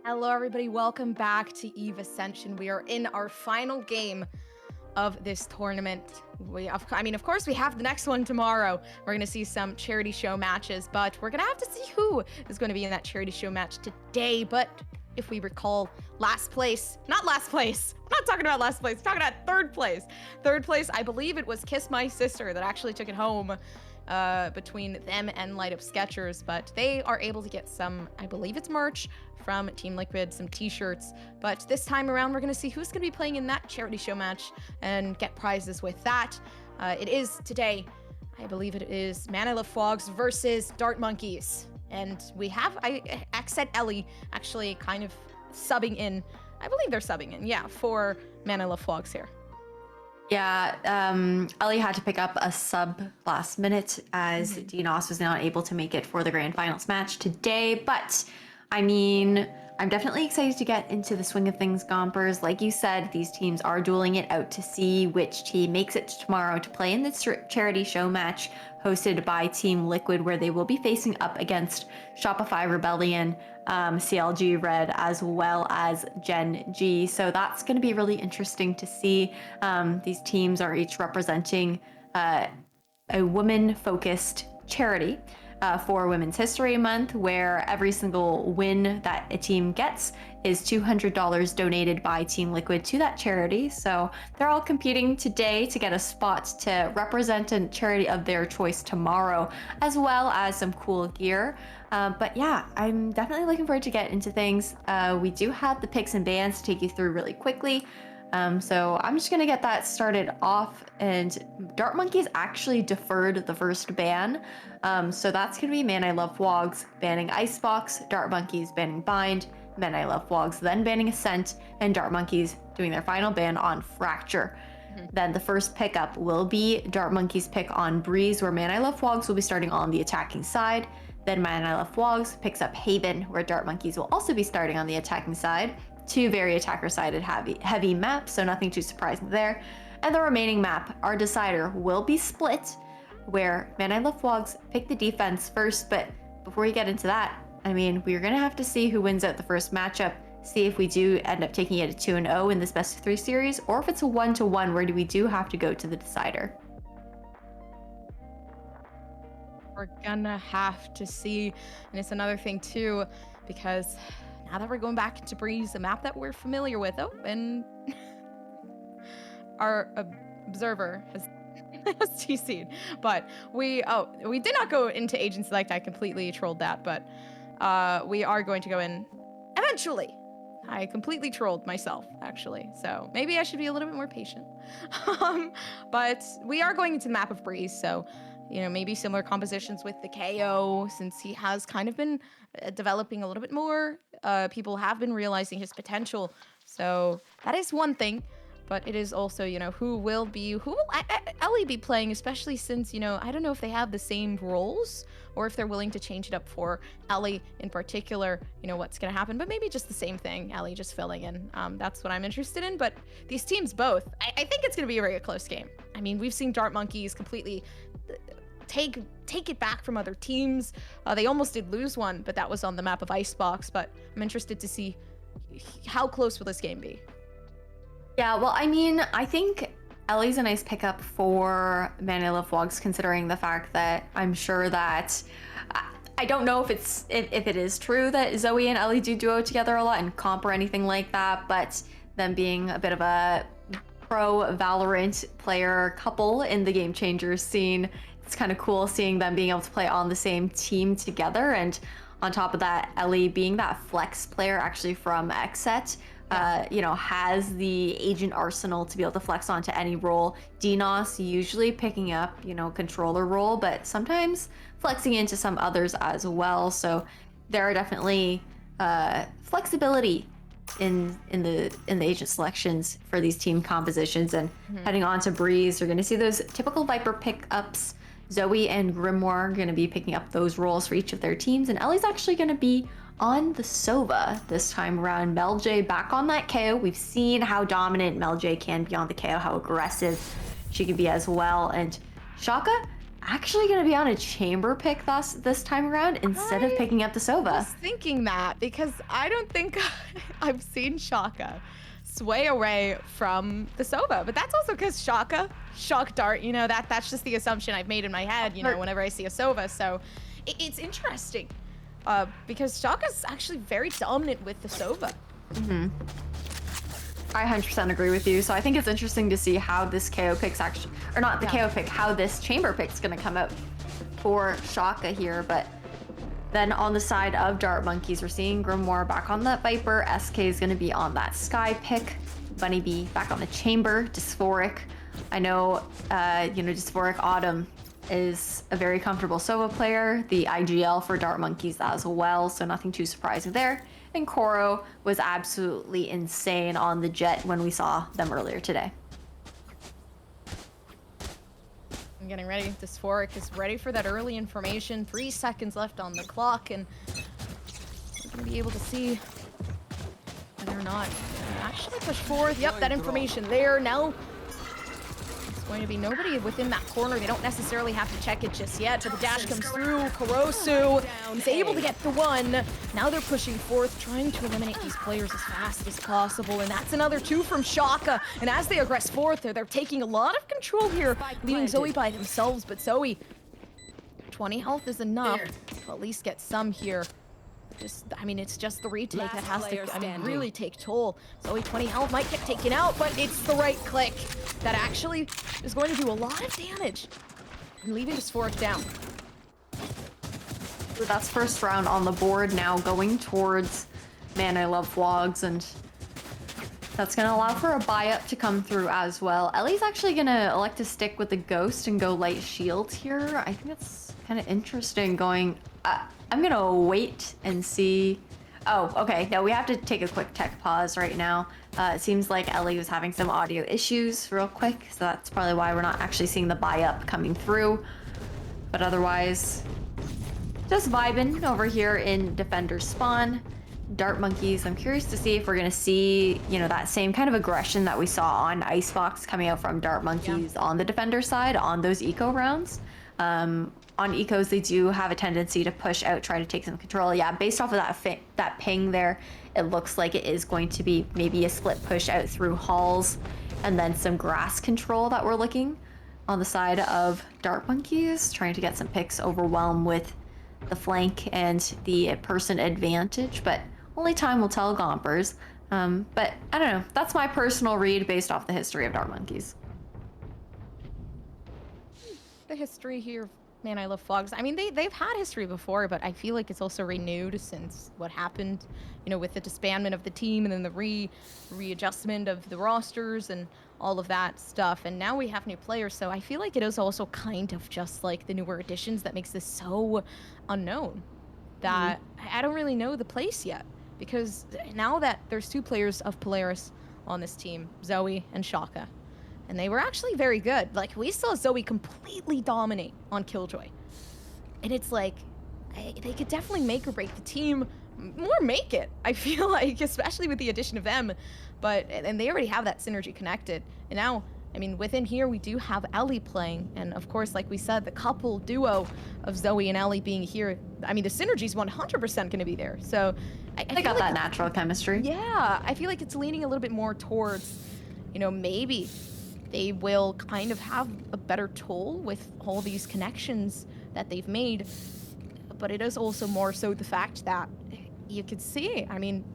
Hello, everybody. Welcome back to Eve Ascension. We are in our final game of this tournament. Of course, we have the next one tomorrow. We're going to see some charity show matches, but we're going to have to see who is going to be in that charity show match today. But if we recall, not last place. I'm not talking about last place. I'm talking about third place. Third place, I believe it was Kiss My Sister that actually took it home. Between them and Light Up Sketchers, but they are able to get some, I believe it's merch from Team Liquid, some t-shirts, but this time around we're going to see who's going to be playing in that charity show match and get prizes with that. It is today, I believe it is Man I Love FWOGS versus Dart Monkeys, and we have Accent Ellie actually kind of subbing in, I believe they're subbing in, yeah, for Man I Love FWOGS here. Yeah, Ellie had to pick up a sub last minute as DNOS was not able to make it for the grand finals match today. But I mean, I'm definitely excited to get into the swing of things, Gompers. Like you said, these teams are dueling it out to see which team makes it tomorrow to play in this charity show match hosted by Team Liquid, where they will be facing up against Shopify Rebellion, CLG Red, as well as Gen G. So that's going to be really interesting to see. These teams are each representing a women-focused charity for Women's History Month, where every single win that a team gets is $200 donated by Team Liquid to that charity. So they're all competing today to get a spot to represent a charity of their choice tomorrow, as well as some cool gear. But yeah, I'm definitely looking forward to get into things. We do have the picks and bans to take you through really quickly. So I'm just gonna get that started off, and Dart Monkeys actually deferred the first ban. So that's gonna be Man I Love FWOGS banning Icebox, Dart Monkeys banning Bind, Man I Love FWOGS then banning Ascent, and Dart Monkeys doing their final ban on Fracture. Then the first pickup will be Dart Monkeys pick on Breeze, where Man I Love FWOGS will be starting on the attacking side. Then Man I Love FWOGS picks up Haven, where Dart Monkeys will also be starting on the attacking side. Two very attacker-sided heavy maps, so nothing too surprising there. And the remaining map, our decider, will be split, where Man I Love FWOGS pick the defense first. But before we get into that, I mean, we're gonna have to see who wins out the first matchup, see if we do end up taking it to 2-0 in this best of 3 series, or if it's a 1-1 where we do have to go to the decider. We're gonna have to see, and it's another thing too, because now that we're going back to Breeze, a map that we're familiar with, and our observer has TC'd, but we did not go into Agent Select. I completely trolled that, but we are going to go in eventually. I completely trolled myself, actually, so maybe I should be a little bit more patient. But we are going into the map of Breeze, so maybe similar compositions with the KO, since he has kind of been developing a little bit more. People have been realizing his potential, so that is one thing. But it is also, who will Ellie be playing, especially since, I don't know if they have the same roles or if they're willing to change it up for Ellie in particular, what's going to happen, but maybe just the same thing, Ellie just filling in. That's what I'm interested in, but these teams both, I think it's going to be a very close game. I mean, we've seen Dart Monkeys completely take it back from other teams. They almost did lose one, but that was on the map of Icebox, but I'm interested to see how close will this game be. Yeah, well, I mean, I think Ellie's a nice pickup for Man I Love FWOGS, considering the fact that I'm sure that I don't know if it is true that Zoe and Ellie do duo together a lot in comp or anything like that, but them being a bit of a pro Valorant player couple in the Game Changers scene, it's kind of cool seeing them being able to play on the same team together. And on top of that, Ellie being that flex player actually from Xset, has the agent arsenal to be able to flex onto any role. DNOS usually picking up, controller role, but sometimes flexing into some others as well. So there are definitely flexibility in the agent selections for these team compositions. And heading on to Breeze, you're going to see those typical Viper pickups. Zoe and Grimoire are going to be picking up those roles for each of their teams, and Ellie's actually going to be on the Sova this time around. Mel J back on that KO. We've seen how dominant Mel J can be on the KO, how aggressive she can be as well. And Shaka actually going to be on a chamber pick this time around instead of picking up the I Sova. was thinking that because I don't think I've seen Shaka sway away from the Sova, but that's also because Shaka, Shock Dart, you know, that's just the assumption I've made in my head, you know, whenever I see a Sova. So it's interesting because Shaka's actually very dominant with the Sova. Mm-hmm. I 100% agree with you. So I think it's interesting to see how this KO pick's actually, or not the KO pick, how this chamber pick's going to come out for Shaka here. But then on the side of Dart Monkeys, we're seeing Grimoire back on that Viper. SK is going to be on that Sky pick. Bunny Bee back on the chamber. Dysphoric. I know, Dysphoric Autumn is a very comfortable Sova player. The IGL for Dart Monkeys as well, so nothing too surprising there. And Koro was absolutely insane on the Jet when we saw them earlier today. I'm getting ready. Dysphoric is ready for that early information. 3 seconds left on the clock, and we're going to be able to see whether or not they actually push forward. Yep, that information there. Now it's going to be nobody within that corner. They don't necessarily have to check it just yet, but the dash comes through. Kurosu is able to get the one. Now they're pushing forth, trying to eliminate these players as fast as possible, and that's another 2 from Shaka. And as they aggress forth, they're taking a lot of control here, leaving Zoe by themselves, but Zoe, 20 health is enough to at least get some here. It's just the retake that has to, really take toll. Zoe, 20 health, might get taken out, but it's the right click that actually is going to do a lot of damage and leaving Dysphoric down. So that's first round on the board now, going towards Man I Love FWOGS, and that's going to allow for a buy-up to come through as well. Ellie's actually going to elect to stick with the Ghost and go light shield here. I think that's kind of interesting going... I'm going to wait and see... Oh, okay. No, we have to take a quick tech pause right now. It seems like Ellie was having some audio issues real quick, so that's probably why we're not actually seeing the buy-up coming through. But otherwise, just vibing over here in Defender's spawn. Dart Monkeys, I'm curious to see if we're going to see, that same kind of aggression that we saw on Icebox coming out from Dart Monkeys on the Defender side on those eco rounds. On ecos, they do have a tendency to push out, try to take some control. Yeah, based off of that ping there, it looks like it is going to be maybe a split push out through halls and then some grass control that we're looking on the side of Dart Monkeys, trying to get some picks, overwhelm with the flank and the person advantage, but only time will tell, Gompers. But I don't know, that's my personal read based off the history of Dart Monkeys. The history here, Man I Love FWOGS. I mean, they've had history before, but I feel like it's also renewed since what happened, with the disbandment of the team and then the readjustment of the rosters and all of that stuff. And now we have new players, so I feel like it is also kind of just like the newer additions that makes this so unknown that I don't really know the place yet. Because now that there's 2 players of Polaris on this team, Zoe and Shaka, and they were actually very good. Like, we saw Zoe completely dominate on Killjoy. And it's like, they could definitely make or break the team, more make it, I feel like, especially with the addition of them. And they already have that synergy connected. And now, within here, we do have Ellie playing. And of course, like we said, the couple duo of Zoe and Ellie being here, the synergy's 100% going to be there. So They got that natural chemistry. Yeah, I feel like it's leaning a little bit more towards, maybe they will kind of have a better toll with all these connections that they've made. But it is also more so the fact that you could see,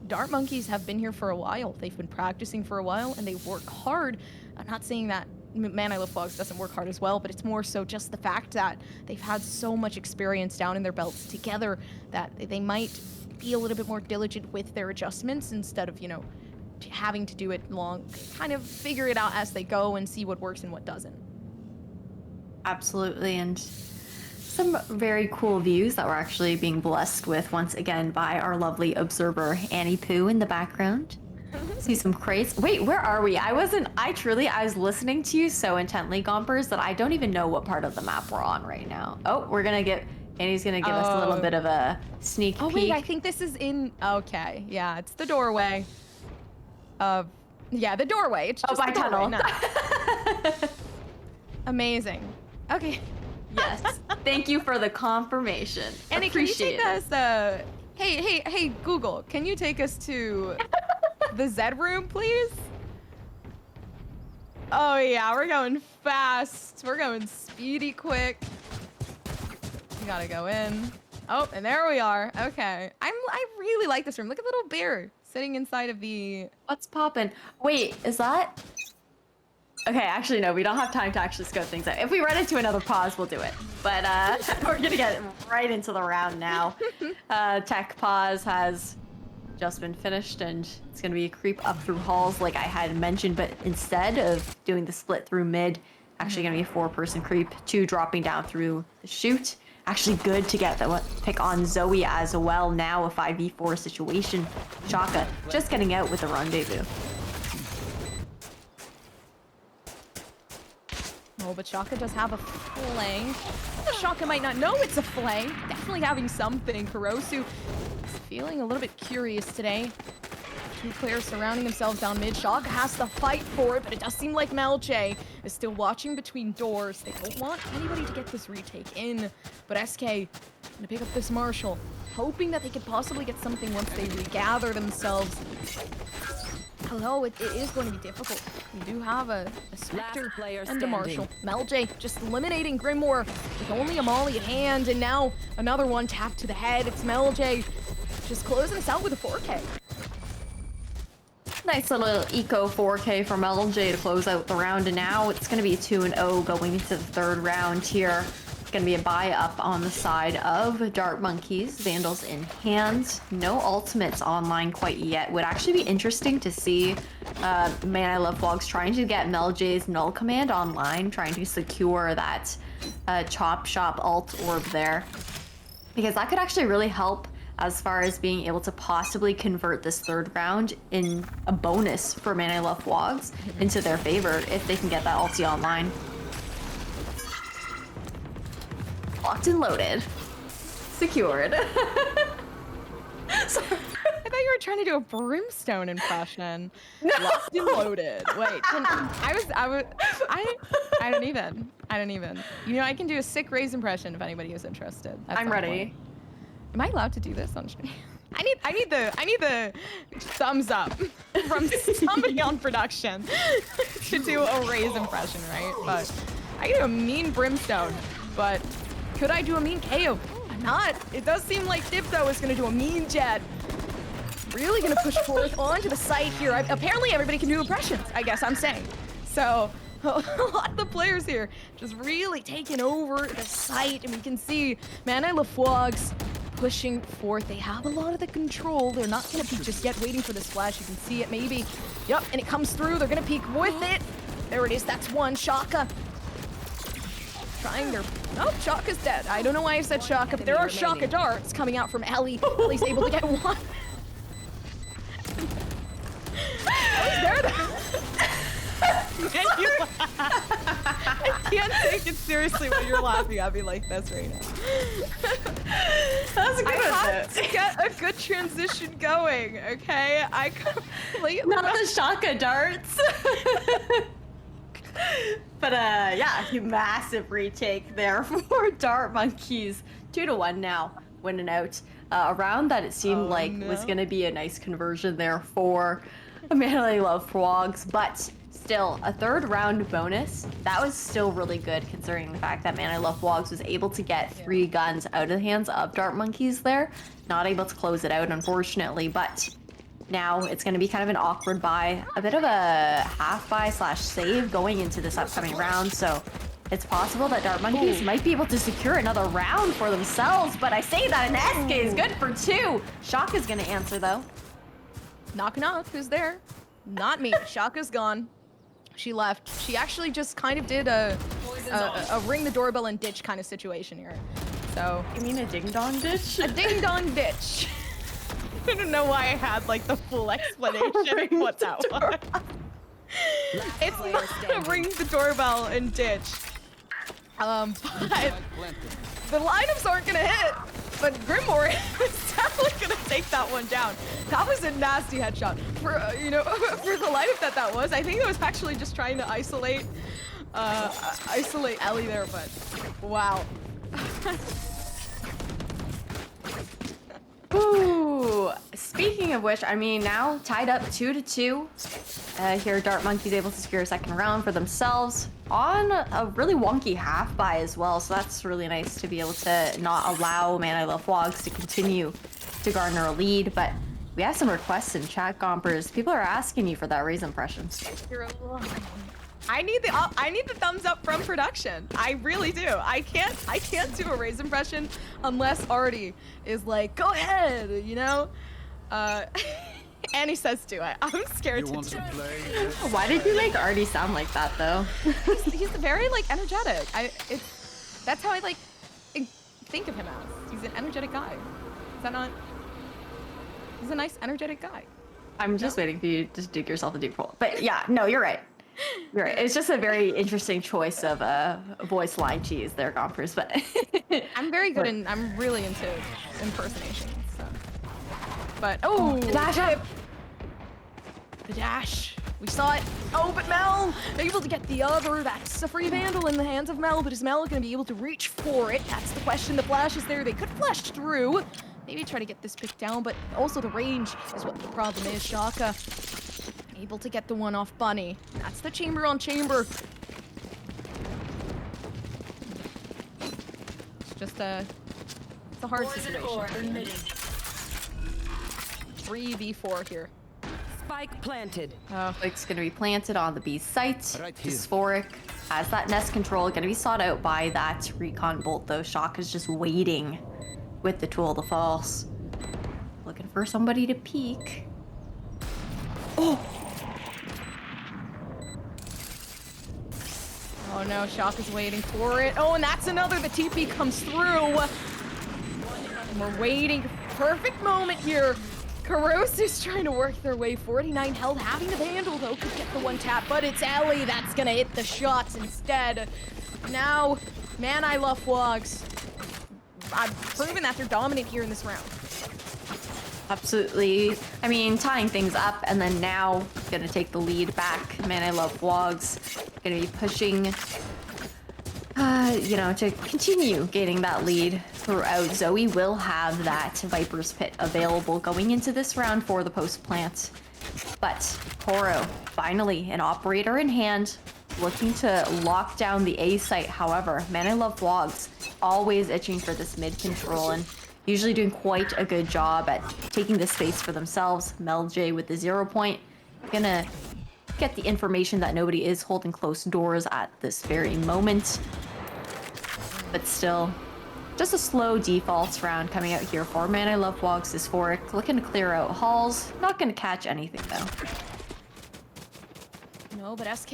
Dart Monkeys have been here for a while. They've been practicing for a while, and they work hard. I'm not saying that Man I Love FWOGS doesn't work hard as well, but it's more so just the fact that they've had so much experience down in their belts together that they might be a little bit more diligent with their adjustments instead of, having to do it long, kind of figure it out as they go and see what works and what doesn't. Absolutely, and some very cool views that we're actually being blessed with once again by our lovely observer Annie Pooh in the background. See some crates. Wait, where are we? I was listening to you so intently, Gompers, that I don't even know what part of the map we're on right now. Oh, Annie's gonna give us a little bit of a sneak peek. Oh wait, I think this is in, okay, yeah, it's the doorway. The doorway. It's just my the doorway, tunnel. no. Amazing. Okay. Yes. Thank you for the confirmation. Annie, can you Appreciate take it. us, hey, Google, can you take us to the Zed room, please? Oh yeah, we're going fast. We're going speedy quick. We gotta go in. Oh, and there we are. Okay. I really like this room. Look at little bear sitting inside of the... What's poppin'? Wait, is that? Okay, actually no, we don't have time to actually scope things out. If we run into another pause, we'll do it. But we're gonna get right into the round now. Tech pause has just been finished, and it's gonna be a creep up through halls like I had mentioned, but instead of doing the split through mid, actually gonna be a 4-person creep, 2 dropping down through the chute. Actually good to get the pick on Zoe as well. Now a 5v4 situation. Shaka just getting out with the rendezvous. Oh, but Shaka does have a flank. Shaka might not know it's a flank. Definitely having something. Kurosu is feeling a little bit curious today. 2 players surrounding themselves down mid. Shaka has to fight for it, but it does seem like Melj is still watching between doors. They don't want anybody to get this retake in, but SK gonna pick up this Marshall, hoping that they could possibly get something once they regather themselves. Although it is going to be difficult. We do have a Spectre and a Marshall. Melj just eliminating Grimoire with only a Molly at hand, and now another one tapped to the head. It's Melj just closing us out with a 4K. Nice little eco 4K from LJ to close out the round, and now it's going to be 2-0 going into the 3rd round here. It's going to be a buy up on the side of Dart Monkeys, Vandals in hand. No ultimates online quite yet. Would actually be interesting to see Man I Love FWOGS trying to get Melj's null command online, trying to secure that chop shop alt orb there, because that could actually really help as far as being able to possibly convert this 3rd round in a bonus for Man I Love FWOGS into their favor if they can get that ulti online. Locked and loaded. Secured. Sorry. I thought you were trying to do a Brimstone impression. No. Locked and loaded. Wait, I don't even. You know, I can do a sick Raze impression if anybody is interested. I'm ready. Am I allowed to do this on stream? I need the thumbs up from somebody on production to do a Raze impression, right? But I can do a mean Brimstone, but could I do a mean KO? I'm not. It does seem like Dipto is gonna do a mean Jet. Really gonna push forth onto the site here. Apparently everybody can do impressions, I guess I'm saying. So a lot of the players here just really taking over the site, and we can see Man I Love FWOGS pushing forth. They have a lot of the control. They're not gonna be just yet waiting for this flash. You can see it maybe. Yep, and it comes through. They're gonna peek with it. There it is. That's one. Shaka trying their... Oh, Shaka's dead. I don't know why I said Shaka, but there are Shaka darts coming out from Ellie. Ellie's able to get one. Ellie's there though. I can't take it seriously when you're laughing at me like this right now. That's a good one. I have to get a good transition going, okay? I completely... Not the Shaka darts. But yeah, massive retake there for Dart Monkeys. 2-1 now, winning out. A round that it seemed was gonna be a nice conversion there for Man I Love FWOGS, but still, a 3rd round bonus, that was still really good considering the fact that Man I Love FWOGS was able to get 3 guns out of the hands of Dart Monkeys there. Not able to close it out, unfortunately, but now it's going to be kind of an awkward buy, a bit of a half buy / save going into this upcoming round, so it's possible that Dart Monkeys might be able to secure another round for themselves, but I say that an SK is good for 2. Shaka's going to answer though. Knock knock, who's there? Not me. Shaka's gone. She left. She actually just kind of did a ring the doorbell and ditch kind of situation here. So... You mean a ding-dong ditch? A ding-dong ditch. I don't know why I had like the full explanation of what that was. It's not ring the doorbell and ditch. But the lineups aren't gonna hit. But Grimoire is definitely gonna take that one down. That was a nasty headshot. For you know, for the lineup that was, I think it was actually just trying to isolate Ellie there, but Wow. Ooh, speaking of which, I mean, now tied up 2-2. Here, Dart Monkey's able to secure a second round for themselves on a really wonky half buy as well. So that's really nice to be able to not allow Man I Love FWOGS to continue to garner a lead. But we have some requests in chat, Gompers. People are asking you for that Raise impression. I need the thumbs up from production. I really do. I can't do a Raise impression unless Artie is like, go ahead, you know? And he says do it. I'm scared to do it. Why did you make Artie sound like that though? He's very like energetic. That's how I like think of him as. He's an energetic guy. Is that not? He's a nice energetic guy. I'm just waiting for you to just dig yourself a deep hole. But yeah, no, you're right. You're right. It's just a very interesting choice of voice line cheese there, Gompers. But I'm very good and I'm really into impersonations. So. But oh, the dash up. The dash. We saw it. Oh, but Mel able to get the other. That's a free vandal in the hands of Mel. But is Mel going to be able to reach for it? That's the question. The flash is there. They could flash through. Maybe try to get this pick down, but also the range is what the problem is. Shaka able to get the one off Bunny. That's the chamber on chamber. It's just it's a hard situation. 3v4 here. Spike planted. Oh, it's going to be planted on the B site. Right here. Dysphoric has that nest control. Going to be sought out by that recon bolt though. Shaka's just waiting with the tool of the false. Looking for somebody to peek. Oh! Oh no, Shaka's waiting for it. Oh, and that's another. The TP comes through. And we're waiting. Perfect moment here. Karosu's trying to work their way. 49 health, having the vandal though, could get the one tap, but it's Ellie that's gonna hit the shots instead. Now, Man I Love FWOGS. I've proven that they're dominant here in this round. Absolutely. I mean, tying things up and then now gonna take the lead back. Man I Love FWOGS. Gonna be pushing, you know, to continue gaining that lead throughout. Zoe will have that Viper's Pit available going into this round for the post plant. But Koro, finally an operator in hand, looking to lock down the A site. However, Man I Love FWOGS always itching for this mid control and usually doing quite a good job at taking the space for themselves. Mel J with the 0 point, gonna get the information that nobody is holding close doors at this very moment. But still, just a slow defaults round coming out here for Man I Love FWOGS. Dysphoric looking to clear out halls, not gonna catch anything though. No, but SK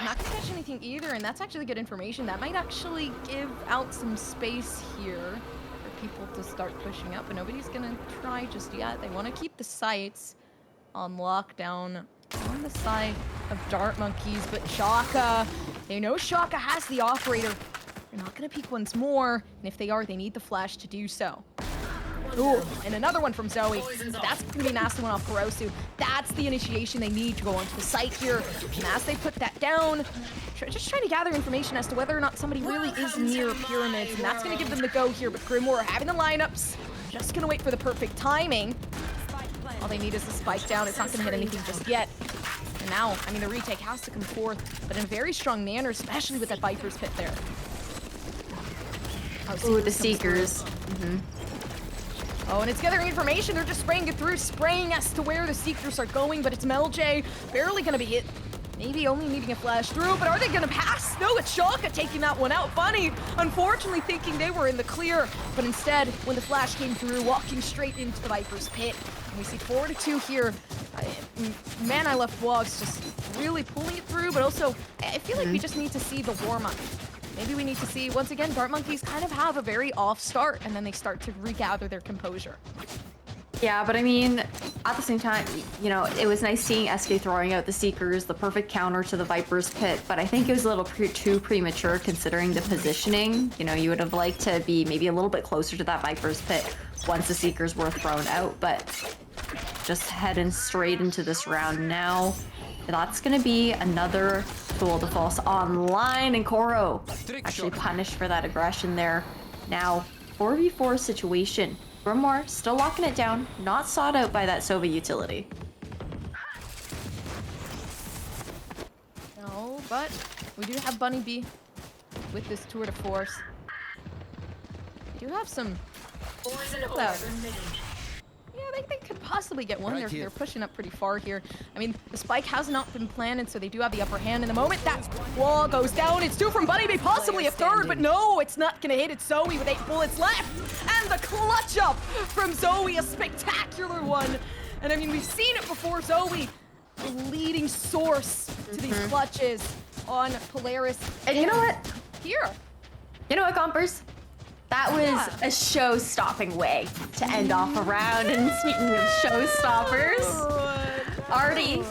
not gonna catch anything either, and that's actually good information. That might actually give out some space here for people to start pushing up, but nobody's gonna try just yet. They want to keep the sights on lockdown on the side of Dart Monkeys, but Shaka, they know Shaka has the operator. They're not gonna peek once more, and if they are, they need the flash to do so. Ooh, and another one from Zoe. That's gonna be a nasty one off Karosu. That's the initiation they need to go onto the site here. And as they put that down, just trying to gather information as to whether or not somebody really is near pyramids, and that's gonna give them the go here. But Grimoire having the lineups, just gonna wait for the perfect timing. All they need is the spike down. It's not gonna hit anything just yet. And now, I mean, the retake has to come forth, but in a very strong manner, especially with that Viper's Pit there. Ooh, the Seekers. Oh, and it's gathering information. They're just spraying it through, spraying as to where the Seekers are going, but it's Mel J barely gonna be hit. Maybe only needing a flash through, but are they gonna pass? No, it's Shaka taking that one out. Bunny, unfortunately thinking they were in the clear, but instead, when the flash came through, walking straight into the Viper's Pit. And we see 4-2 here. Man I Love FWOGS just really pulling it through, but also, I feel like we just need to see the warm-up. Maybe we need to see, once again, Dart Monkeys kind of have a very off start, and then they start to regather their composure. Yeah, but I mean, at the same time, you know, it was nice seeing SK throwing out the Seekers, the perfect counter to the Viper's Pit, but I think it was a little too premature considering the positioning. You know, you would have liked to be maybe a little bit closer to that Viper's Pit once the Seekers were thrown out, but just heading straight into this round now. That's going to be another Tool de False online, and Koro actually punished for that aggression there. Now, 4v4 situation. Grimoire still locking it down, not sought out by that Sova utility. No, but we do have Bunny B with this tour de force. We do have some. Yeah, they could possibly get one. They're pushing up pretty far here. I mean, the spike has not been planted, so they do have the upper hand. In the moment that wall goes down, it's 2 from Bunny B, possibly a third, but no, it's not gonna hit. It's Zoe with 8 bullets left, and the clutch up from Zoe, a spectacular one. And I mean, we've seen it before. Zoe, the leading source to these clutches on Polaris. And you know what? Here. You know what, Gompers? That was a show-stopping way to end off a round. And speaking of showstoppers, Artie,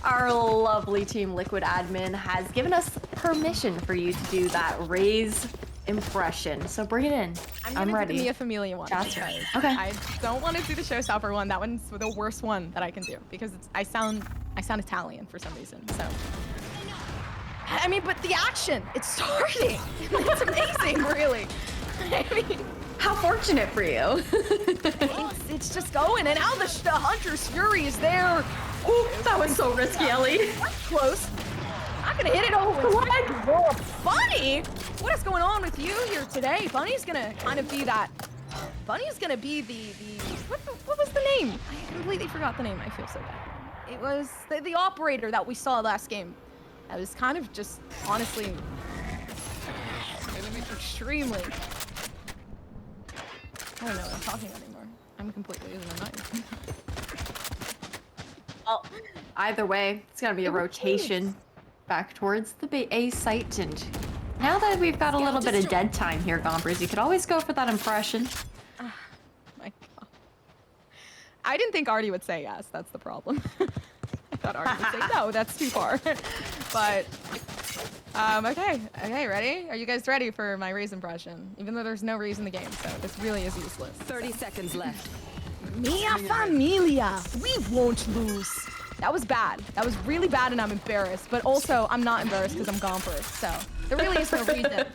our lovely Team Liquid admin, has given us permission for you to do that Raze impression. So bring it in. I'm ready. Do the Mia Familia one. That's Okay. right. Okay. I don't want to do the showstopper one. That one's the worst one that I can do because I sound Italian for some reason. So. I mean, but the action, it's starting. It's amazing, really. I mean, how fortunate for you. it's just going, and now the Hunter's Fury is there. Ooh, that was so risky, Ellie. Close. Not gonna hit it. Oh, Bunny! What is going on with you here today? Bunny's gonna kind of be that. Bunny's gonna be the what was the name? I completely forgot the name. I feel so bad. It was the operator that we saw last game. I was kind of just honestly extremely. I don't know what I'm talking about anymore. I'm completely losing my mind. Well, either way, it's gonna be a rotation back towards the A site, and now that we've got a little bit of dead time here, Gompers, you could always go for that impression. My God. I didn't think Artie would say yes. That's the problem. I thought Artie would say no. That's too far. But okay, ready? Are you guys ready for my Raze impression? Even though there's no Raze in the game, so this really is useless. 30 seconds left. Mia Familia, we won't lose. That was bad. That was really bad, and I'm embarrassed. But also, I'm not embarrassed because I'm Gomper. So there really is no reason.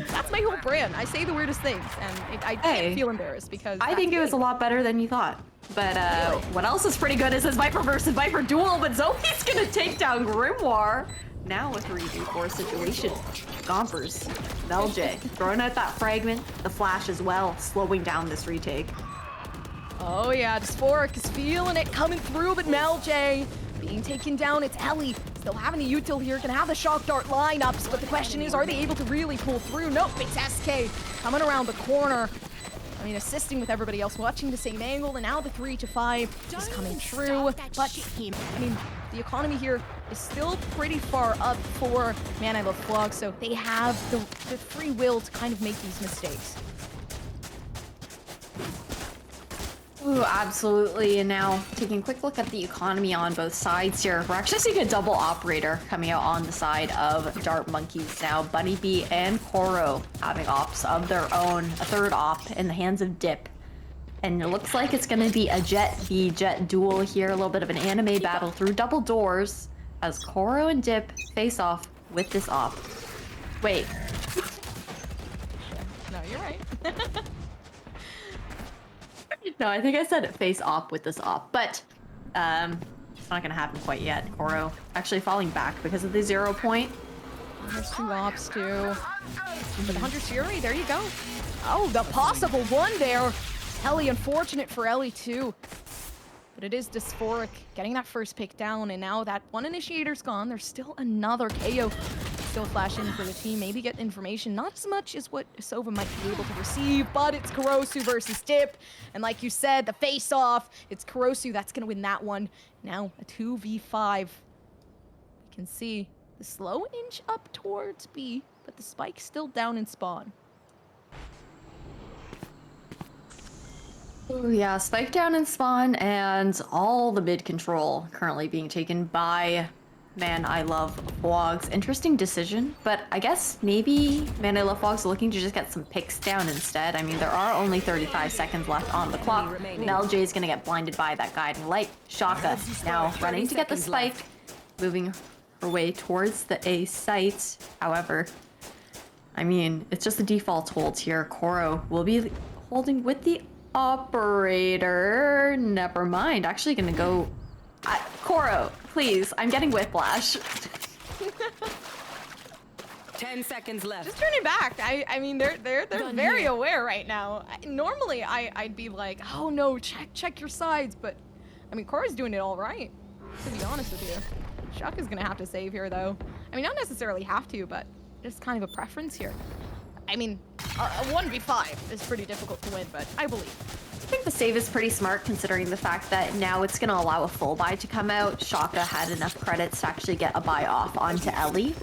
That's my whole brand. I say the weirdest things, and I can't feel embarrassed because I think it was a lot better than you thought. But what else is pretty good is this Viper versus Viper duel. But Zoe's gonna take down Grimoire. Now a 3v4 situation. Gompers, LJ throwing out that fragment, the flash as well, slowing down this retake. Oh yeah, Dysphoric is feeling it coming through, but Meljay being taken down. It's Ellie still having a util here, can have the shock dart lineups, but the question is, are they able to really pull through? Nope, it's SK coming around the corner. I mean, assisting with everybody else, watching the same angle, and now the 3-5 is coming true. But I mean, the economy here is still pretty far up for Man I Love FWOGS, so they have the free will to kind of make these mistakes. Ooh, absolutely. And now taking a quick look at the economy on both sides here. We're actually seeing a double operator coming out on the side of Dart Monkeys now. Bunny B and Koro having ops of their own. A third op in the hands of Dip. And it looks like it's going to be a Jet v Jet duel here. A little bit of an anime battle through double doors as Koro and Dip face off with this op. Wait. No, you're right. No, I think I said face op with this op, but it's not gonna happen quite yet. Koro actually falling back because of the 0 point. There's 2 ops too. But the Hunter's Fury, there you go. Oh, the possible one there. Ellie, unfortunate for Ellie too. But it is Dysphoric getting that first pick down, and now that one initiator's gone, there's still another KO still flashing for the team. Maybe get information, not as much as what Sova might be able to receive, but it's Kurosu versus Dip. And like you said, the face-off, it's Kurosu that's gonna win that one. Now a 2v5. You can see the slow inch up towards B, but the spike's still down in spawn. Oh yeah, spike down in spawn, and all the mid control currently being taken by Man I Love FWOGS. Interesting decision, but I guess maybe Man I Love FWOGS looking to just get some picks down instead. I mean, there are only 35 seconds left on the clock. LJ is gonna get blinded by that guiding light. Shaka now running to get the spike, moving her way towards the A site. However, I mean, it's just the default holds here. Koro will be holding with the operator. Never mind. Actually gonna go... Koro, please. I'm getting whiplash. 10 seconds left. Just turning back. I mean, they're very aware right now. Normally, I'd be like, oh no, check your sides, but I mean, Cora's doing it all right. To be honest with you, Shock is gonna have to save here, though. I mean, not necessarily have to, but just kind of a preference here. I mean, a 1v5 is pretty difficult to win, but I believe. I think the save is pretty smart considering the fact that now it's going to allow a full buy to come out. Shaka had enough credits to actually get a buy off onto Ellie.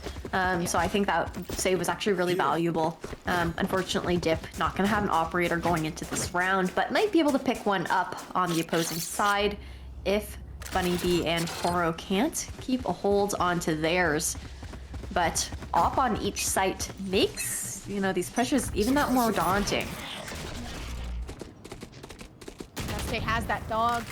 So I think that save was actually really valuable. Unfortunately, Dip not going to have an operator going into this round, but might be able to pick one up on the opposing side if Bunny Bee and Koro can't keep a hold onto theirs. But op on each site makes, you know, these pushes even that more daunting. SK has that dog,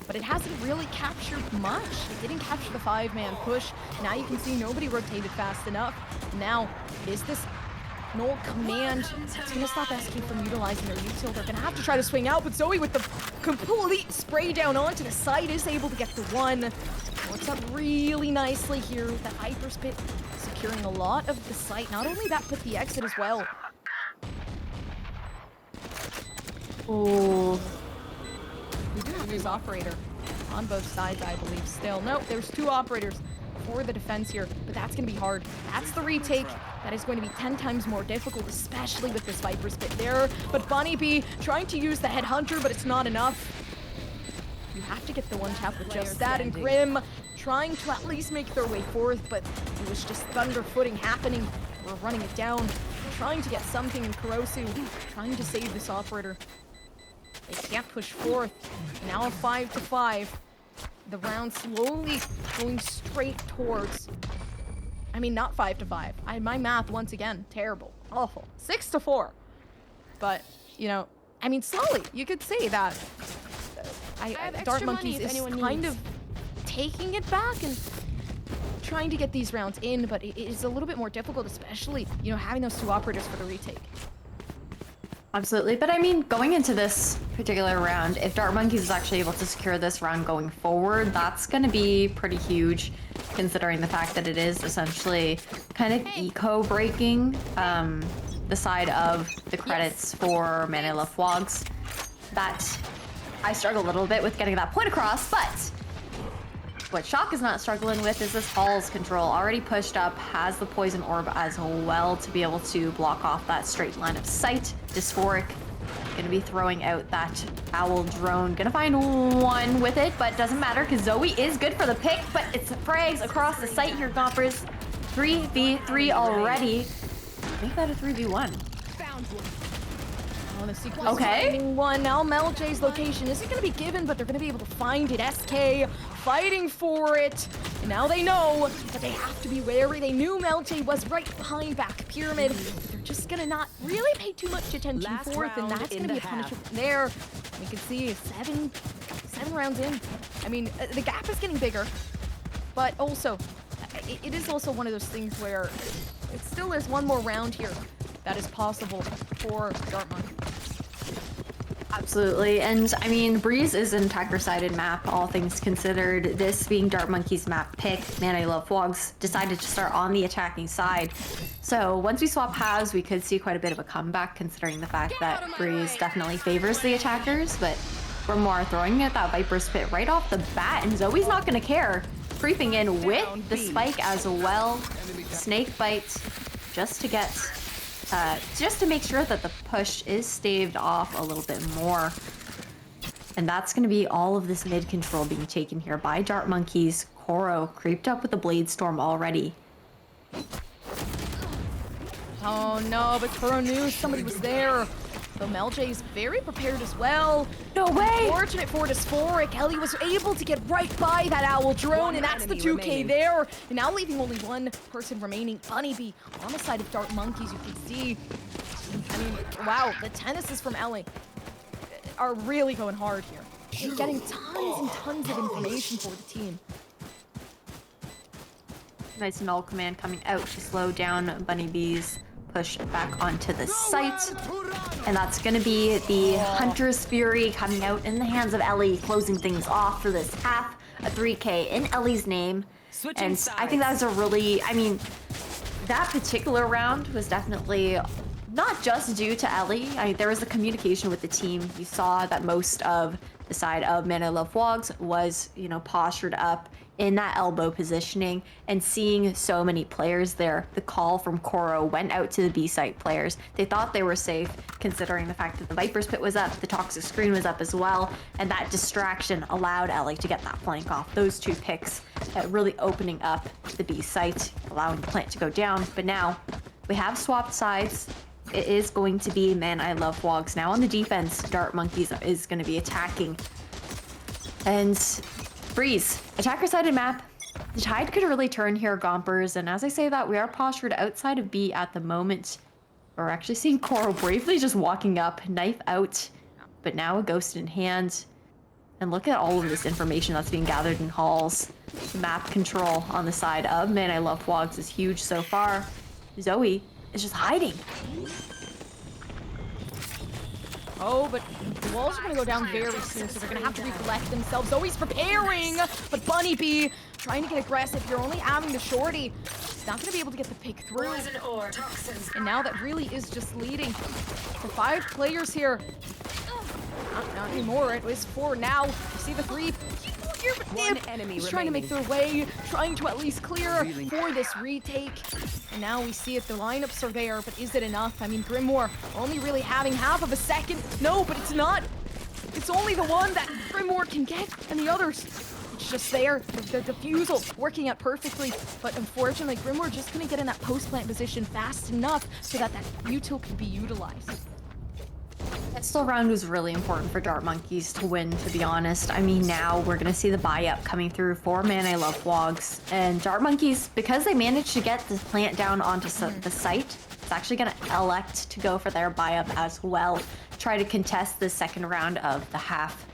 but it hasn't really captured much. It didn't capture the 5-man push. Now you can see nobody rotated fast enough. Now, is this null command that's gonna stop SK from utilizing their util? They're gonna have to try to swing out, but Zoe with the complete spray down onto the site is able to get the one. Works up really nicely here with that Hyper Spit, securing a lot of the site. Not only that, but the exit as well. Oh. We do have this operator on both sides, I believe, still. No, there's 2 operators for the defense here, but that's going to be hard. That's the retake. That is going to be 10 times more difficult, especially with this Viper Spit there. But Bunny Bee trying to use the Headhunter, but it's not enough. You have to get the one tap with just that, and Grim trying to at least make their way forth, but it was just thunder footing happening. We're running it down, trying to get something, and Kurosu trying to save this operator. They can't push forth. Now a 5-5. The round slowly going straight towards... I mean, not 5-5. My math, once again, terrible. Awful. 6-4. But, you know, I mean, slowly, you could say that Dart Monkeys is kind of taking it back and trying to get these rounds in, but it is a little bit more difficult, especially, you know, having those 2 operators for the retake. Absolutely, but I mean, going into this particular round, if Dart Monkeys is actually able to secure this round going forward, that's going to be pretty huge, considering the fact that it is essentially kind of eco-breaking the side of the credits for Man I Love FWOGS. That I struggle a little bit with getting that point across, but what Shock is not struggling with is this Hall's control. Already pushed up, has the Poison Orb as well to be able to block off that straight line of sight. Dysphoric gonna be throwing out that Owl Drone. Gonna find one with it, but doesn't matter because Zoe is good for the pick, but it's frags across the site here, Gompers. 3v3 already. Make that a 3v1. Found one. Oh, the sequence okay. One. Now Mel J's location isn't going to be given, but they're going to be able to find it. SK fighting for it. And now they know, but they have to be wary. They knew Mel J was right behind back pyramid. But they're just going to not really pay too much attention forth, and that's going to be a punishment there. We can see 7 rounds in. I mean, the gap is getting bigger, but also, it is also one of those things where it still is one more round here that is possible for Dart Monkey. Absolutely, and I mean, Breeze is an attacker-sided map, all things considered. This being Dart Monkey's map pick, Man I Love FWOGS decided to start on the attacking side. So once we swap halves, we could see quite a bit of a comeback, considering the fact that Breeze definitely favors the attackers, but we're more throwing at that Viper's Pit right off the bat, and Zoe's not going to care. Creeping in with the spike as well. Snake bite just to get... just to make sure that the push is staved off a little bit more. And that's going to be all of this mid control being taken here by Dart Monkeys. Koro creeped up with the Blade Storm already. Oh no, but Kuro knew somebody was there. So Mel J is very prepared as well. No way! Fortunate for Dysphoric, Ellie was able to get right by that Owl Drone, and that's the 2K there. And now leaving only one person remaining, Bunny Bee, on the side of Dart Monkeys, you can see. I mean, wow, the tennises from Ellie are really going hard here. And getting tons and tons of information for the team. Nice null command coming out to slow down Bunny Bee's push back onto the site. And that's going to be the Hunter's Fury coming out in the hands of Ellie, closing things off for this half, a 3K in Ellie's name. And I think that was a really, I mean, that particular round was definitely not just due to Ellie. There was a communication with the team. You saw that most of the side of Man I Love FWOGS was, you know, postured up in that elbow positioning, and seeing so many players there, the call from Koro went out to the B site players. They thought they were safe considering the fact that the Viper's Pit was up, the toxic screen was up as well, and that distraction allowed Ellie to get that flank off. Those two picks really opening up the B site, allowing the plant to go down. But now we have swapped sides. It is going to be Man I Love FWOGS. Now on the defense, Dart Monkeys is going to be attacking. And Breeze, attacker-sided map. The tide could really turn here, Gompers. And as I say that, we are postured outside of B at the moment. We're actually seeing Koro bravely just walking up, knife out, but now a ghost in hand. And look at all of this information that's being gathered in halls. The map control on the side of Man I Love FWOGS is huge so far. Zoe is just hiding. Oh, but the walls are going to go down very soon, so they're going to have to recollect themselves. Zoe's preparing, but Bunny Bee trying to get aggressive. You're only having the shorty. She's not going to be able to get the pick through. And now that really is just leading for 5 players here. Not anymore. It was 4 now. You see the 3 people here, but One enemy he's trying to make their way, trying to at least clear for this retake. And now we see it, the lineups are there, but is it enough? I mean, Grimoire only really having half of a second. No, but it's not. It's only the one that Grimoire can get, and the others, it's just there. The defusal working out perfectly, but unfortunately, Grimoire just couldn't get in that post-plant position fast enough so that util could be utilized. That still round was really important for Dart Monkeys to win, to be honest. I mean, now we're going to see the buy-up coming through for Man I Love FWOGS. And Dart Monkeys, because they managed to get the plant down onto the site, it's actually going to elect to go for their buy-up as well. Try to contest the second round of the half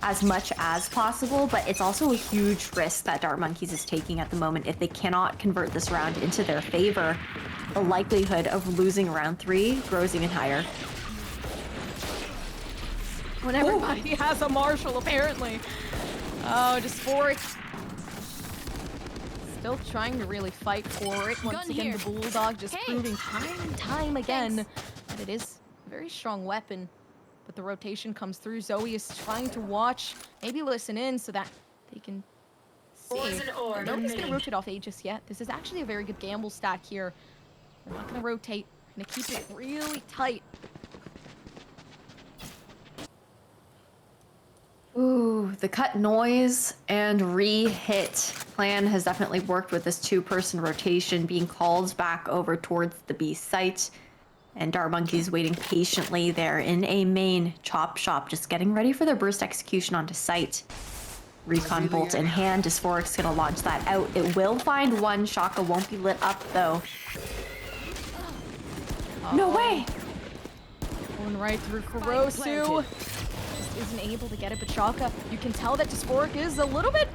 as much as possible, but it's also a huge risk that Dart Monkeys is taking at the moment. If they cannot convert this round into their favor, the likelihood of losing round 3 grows even higher. When everybody has a Marshall, apparently. Oh, Dysphoric. Still trying to really fight for it. Once again, the Bulldog just proving time and time again that it is a very strong weapon. But the rotation comes through. Zoe is trying to watch, maybe listen in so that they can see. Nobody's going to rotate off Aegis yet. This is actually a very good gamble stack here. They're not going to rotate. Going to keep it really tight. Ooh, the cut noise and re-hit plan has definitely worked with this 2-person rotation being called back over towards the B site. And Dart Monkeys waiting patiently there in a main chop shop, just getting ready for their burst execution onto site. Recon bolt in hand, Dysphoric's gonna launch that out. It will find one, Shaka won't be lit up though. No way! Going right through Kurosu. Isn't able to get it, but Shaka, you can tell that Dysphoric is a little bit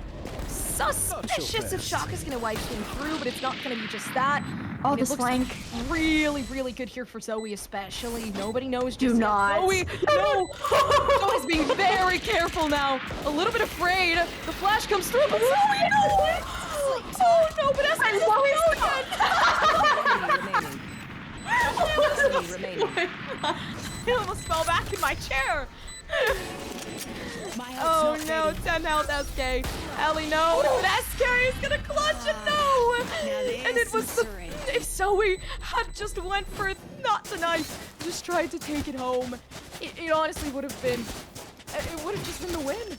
suspicious if Shaka's gonna wipe him through, but it's not gonna be just that. Oh, this this flank. Really, really good here for Zoe, especially. Nobody knows just Do not. Zoe, no! Zoe's being very careful now. A little bit afraid. The flash comes through, but Zoe, no! Oh no, but that's Remaining. I almost fell back in my chair. Oh no, 10 health SK. Ellie, no. But SK is gonna clutch it, no! And it was if Zoe had just went for it, not the knife, just tried to take it home, it honestly would have been, it would have just been the win.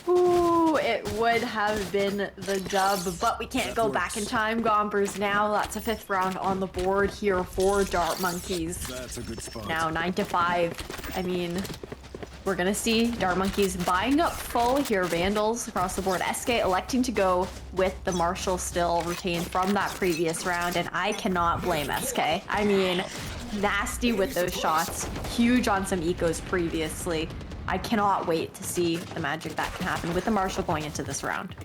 Ooh, it would have been the dub, but we can't go back in time, Gompers. Now that's a 5th round on the board here for Dart Monkeys. That's a good spot. Now 9-5. I mean, we're gonna see Dart Monkeys buying up full here, Vandals across the board. SK electing to go with the Marshall still retained from that previous round, and I cannot blame SK. I mean, nasty with those shots, huge on some ecos previously. I cannot wait to see the magic that can happen with the Marshall going into this round.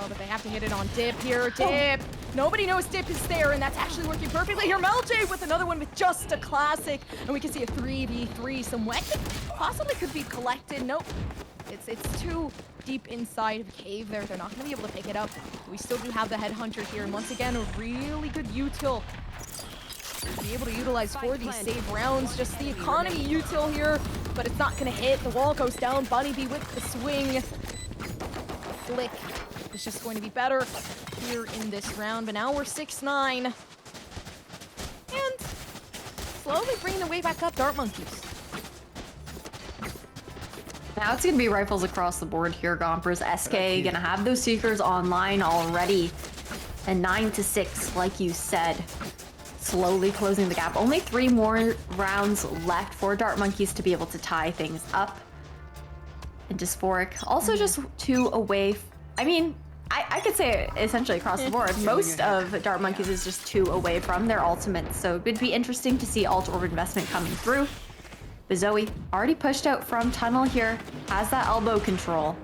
Oh, but they have to hit it on Dip here. Dip! Nobody knows Dip is there, and that's actually working perfectly here. Melj with another one with just a classic, and we can see a 3v3. Some weapon possibly could be collected. Nope. It's too deep inside of a cave there. They're not going to be able to pick it up. We still do have the Headhunter here, and once again, a really good util to be able to utilize for these save rounds. Just the economy util here, but it's not going to hit. The wall goes down. Bunny Bee with the swing. Flick is just going to be better here in this round, but now we're 6-9. And slowly bringing the way back up, Dart Monkeys. Now it's gonna be rifles across the board here, Gompers. SK gonna have those Seekers online already. And 9-6, like you said. Slowly closing the gap. Only 3 more rounds left for Dart Monkeys to be able to tie things up. And Dysphoric also just 2 away. I mean, I could say essentially across the board. Most of Dart Monkeys is just 2 away from their ultimate. So it would be interesting to see Alt Orb investment coming through. But Zoe already pushed out from tunnel here, has that elbow control.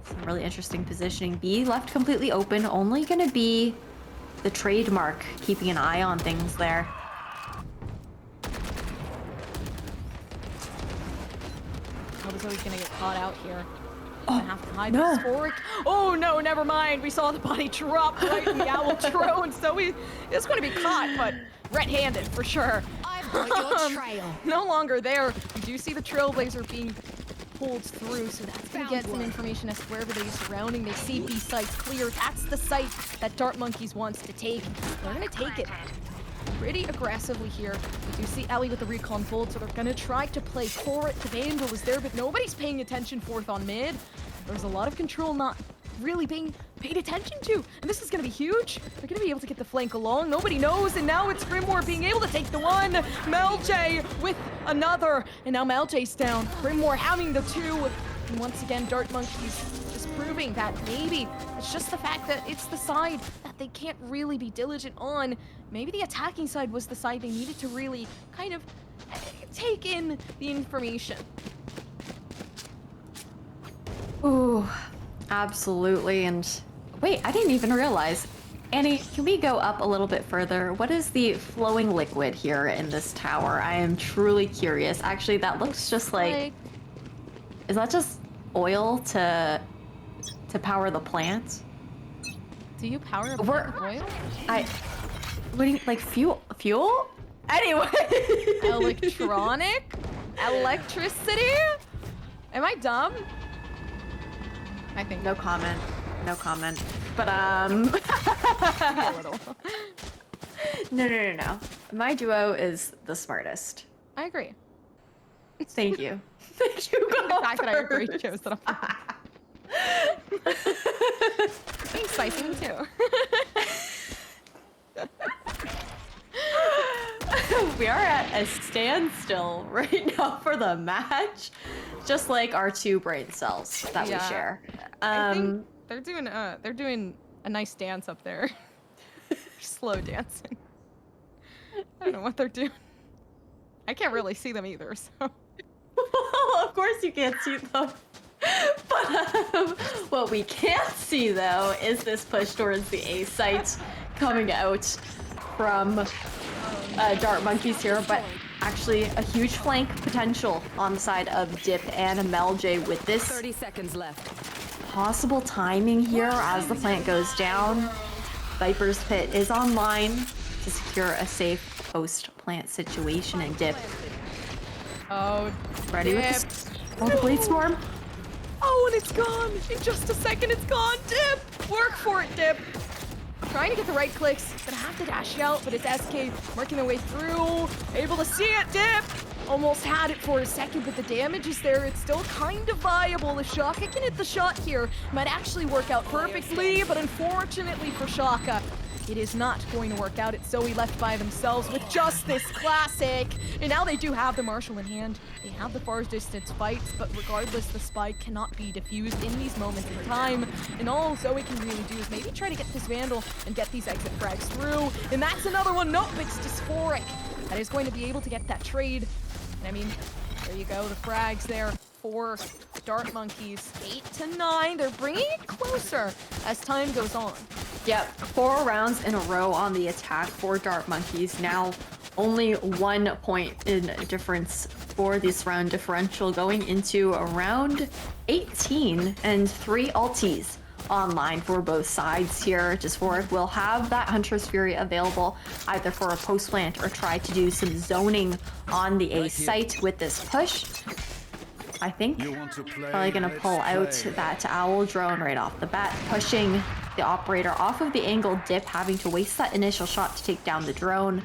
Some really interesting positioning. B left completely open, only gonna be the trademark, keeping an eye on things there. Oh, Zoe's gonna get caught out here. Gonna have to hide this forward. Oh no, never mind. We saw the body drop right in the owl drone. Zoe is gonna be caught, but red-handed for sure. Your trail. No longer there. We do see the Trailblazer being pulled through, so that's gonna get some information as to wherever they're surrounding. They see B sites clear. That's the site that Dart Monkeys wants to take. They're gonna take it pretty aggressively here. We do see Ellie with the recon fold, so they're gonna try to play for it. The Vandal is there, but nobody's paying attention fourth on mid. There's a lot of control not really being paid attention to, and this is gonna be huge. They're gonna be able to get the flank along. Nobody knows, and now it's Grimoire being able to take the one. Melj with another, and now Melj's down. Grimoire having the 2, and once again, Dart Monkeys just proving that maybe it's just the fact that it's the side that they can't really be diligent on. Maybe the attacking side was the side they needed to really kind of take in the information. Ooh, absolutely. And wait, I didn't even realize. Annie, can we go up a little bit further? What is the flowing liquid here in this tower? I am truly curious. Actually, that looks just like... Is that just oil to power the plant? Do you power a plant with oil? What do you, like fuel? Anyway. Electricity? Am I dumb? I think No comment. No comment. But a little. No. My duo is the smartest. I agree. Thank you. Thank you, The fact that I agree shows that I'm being spicy me too. We are at a standstill right now for the match, just like our 2 brain cells that we share. I think they're doing a nice dance up there. Slow dancing. I don't know what they're doing. I can't really see them either, so. Well, of course you can't see them. But what we can see though is this push towards the A site coming out from Dart Monkeys here, but actually a huge flank potential on the side of Dip and Melj with this 30 seconds left. possible timing here as the plant goes down. Viper's Pit is online to secure a safe post-plant situation, and Dip Oh, ready Dip. with this. Oh, the Blade Storm. Oh, and it's gone. In just a second, it's gone. Dip! Work for it, Dip. Trying to get the right clicks. Gonna have to dash out, but it's SK working their way through. Able to see it, Dip! Almost had it for a second, but the damage is there. It's still kind of viable. If Shaka can hit the shot here, might actually work out perfectly, but unfortunately for Shaka, it is not going to work out. It's Zoe left by themselves with just this classic. And now they do have the Marshal in hand. They have the far distance fights, but regardless, the spike cannot be diffused in these moments in time. And all Zoe can really do is maybe try to get this Vandal and get these exit frags through. And that's another one. Nope, it's Dysphoric that is going to be able to get that trade. And I mean, there you go, the frags there for Dart Monkeys. 8 to 9. They're bringing it closer as time goes on. Yep, 4 rounds in a row on the attack for Dart Monkeys. Now only 1 point in difference for this round differential going into round 18 and 3 ultis online for both sides here. Just for it will have that Hunter's Fury available either for a post plant or try to do some zoning on the A site with this push. I think probably gonna pull out that owl drone right off the bat, pushing the operator off of the angle dip, having to waste that initial shot to take down the drone.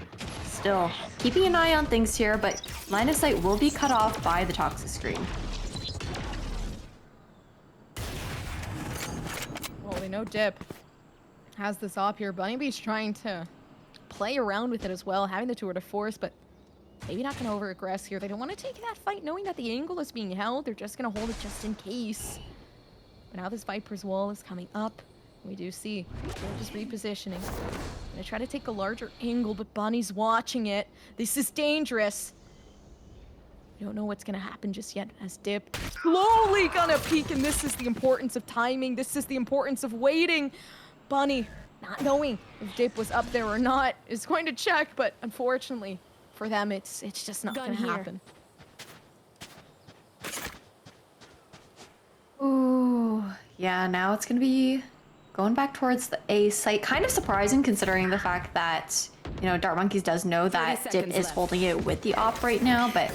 Still keeping an eye on things here, but line of sight will be cut off by the toxic screen. Well, we know Dip has this op here. Bunnybee's trying to play around with it as well, having the tour de force, but maybe not gonna over-aggress here. They don't want to take that fight knowing that the angle is being held. They're just gonna hold it just in case. But now this Viper's wall is coming up. We do see they're just repositioning. Gonna try to take a larger angle, but Bunny's watching it. This is dangerous. We don't know what's gonna happen just yet as Dip slowly gonna peek, and this is the importance of timing. This is the importance of waiting. Bunny, not knowing if Dip was up there or not, is going to check, but unfortunately for them, it's just not gonna happen. Ooh, yeah, now it's gonna be going back towards the A site. Kind of surprising considering the fact that, you know, Dart Monkeys does know that Dip is left. holding it with the op right now, but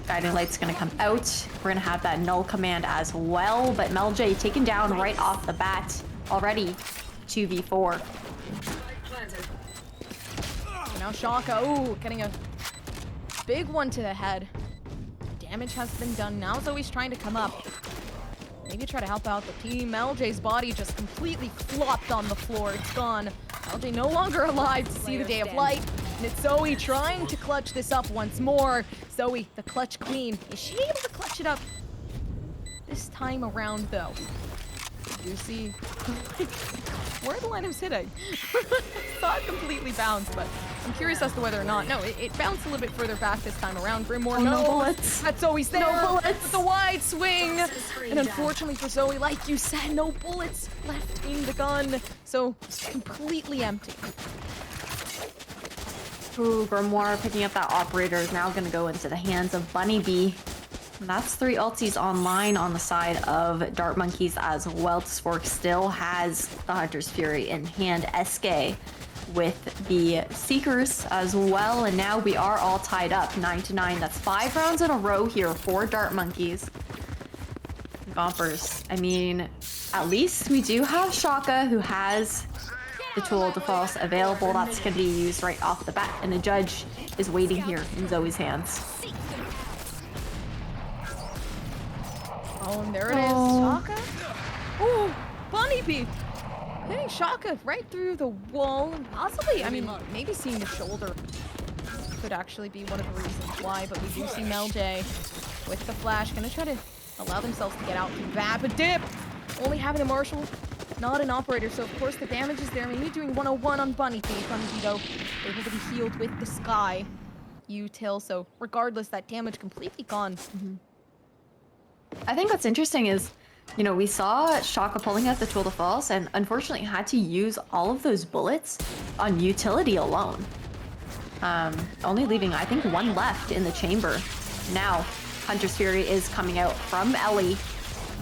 Guiding Light's gonna come out. We're gonna have that null command as well, but Meljay taken down right off the bat already. 2v4. Now Shaka, ooh, getting a big one to the head. Damage has been done. Now Zoe's trying to come up. Maybe try to help out the team. Meljay's body just completely flopped on the floor. It's gone. Meljay no longer alive to see the day of light. And it's Zoe trying to clutch this up once more. Zoe, the clutch queen. Is she able to clutch it up this time around, though? You see where are the lineups hitting? I saw it completely bounce, but I'm curious as to whether or not. No, it bounced a little bit further back this time around. Brimmore, no bullets. That's always there. No bullets. With the wide swing. And unfortunately for Zoe, like you said, no bullets left in the gun. So completely empty. Ooh, Grimoire picking up that operator is now gonna go into the hands of Bunnybee. And that's 3 ultis online on the side of Dart Monkeys as well. Spork still has the Hunter's Fury in hand. SK with the Seekers as well. And now we are all tied up 9 to 9. That's 5 rounds in a row here for Dart Monkeys. Gompers, I mean, at least we do have Shaka who has the tool de force available. That's going to be used right off the bat. And the judge is waiting here in Zoe's hands. Oh, and there it is. Shaka. Ooh, Bunnybee hitting Shaka right through the wall. Possibly, I mean, maybe seeing the shoulder could actually be one of the reasons why, but we do see Meljay with the flash. Gonna try to allow themselves to get out through that, but Dip only having a marshal, not an operator, so of course the damage is there. Maybe doing 101 on Bunnybee. Bunnybee, though, able to be healed with the Sky util, so regardless, that damage completely gone. I think what's interesting is, you know, we saw Shaka pulling out the tool de force and unfortunately had to use all of those bullets on utility alone. Only leaving, I think, 1 left in the chamber. Now, Hunter's Fury is coming out from Ellie.